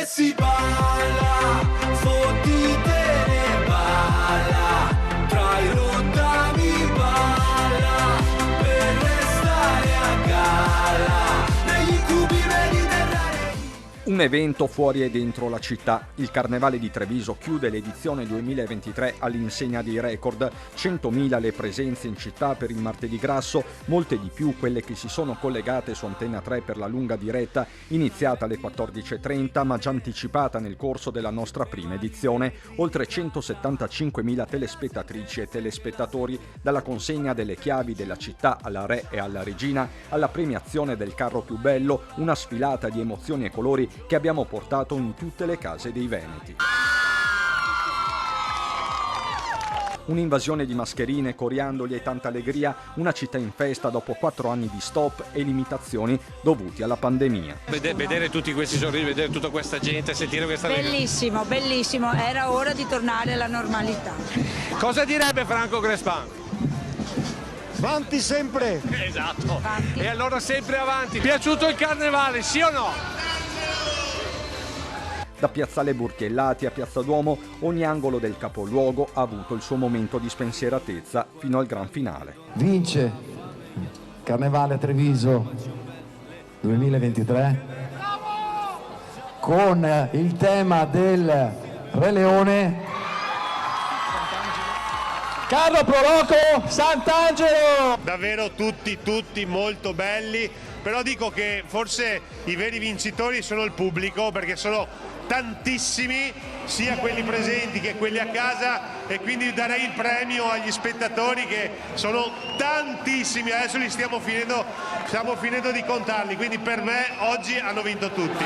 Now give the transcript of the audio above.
si balla, fottite ne balla, tra i rottami balla, per restare a galla, negli incubi mediterranei. Un evento fuori e dentro la città. Il Carnevale di Treviso chiude l'edizione 2023 all'insegna dei record. 100.000 le presenze in città per il Martedì Grasso, molte di più quelle che si sono collegate su Antenna 3 per la lunga diretta, iniziata alle 14.30 ma già anticipata nel corso della nostra prima edizione. Oltre 175.000 telespettatrici e telespettatori, dalla consegna delle chiavi della città alla re e alla regina, alla premiazione del carro più bello, una sfilata di emozioni e colori che abbiamo portato in tutte le case dei veneti. Un'invasione di mascherine, coriandoli e tanta allegria, una città in festa dopo 4 anni di stop e limitazioni dovuti alla pandemia. Vedere tutti questi sorrisi, vedere tutta questa gente, sentire questa allegria. Bellissimo, bellissimo, era ora di tornare alla normalità. Cosa direbbe Franco Crespan? Avanti sempre! Esatto, Avanti. E allora sempre avanti. Piaciuto il carnevale, sì o no? Da Piazzale Burchiellati a Piazza Duomo, ogni angolo del capoluogo ha avuto il suo momento di spensieratezza fino al gran finale. Vince Carnevale Treviso 2023 con il tema del Re Leone. Carlo Proloco, Sant'Angelo! Davvero tutti molto belli, però dico che forse i veri vincitori sono il pubblico, perché sono tantissimi, sia quelli presenti che quelli a casa, e quindi darei il premio agli spettatori, che sono tantissimi, adesso li stiamo finendo di contarli, quindi per me oggi hanno vinto tutti.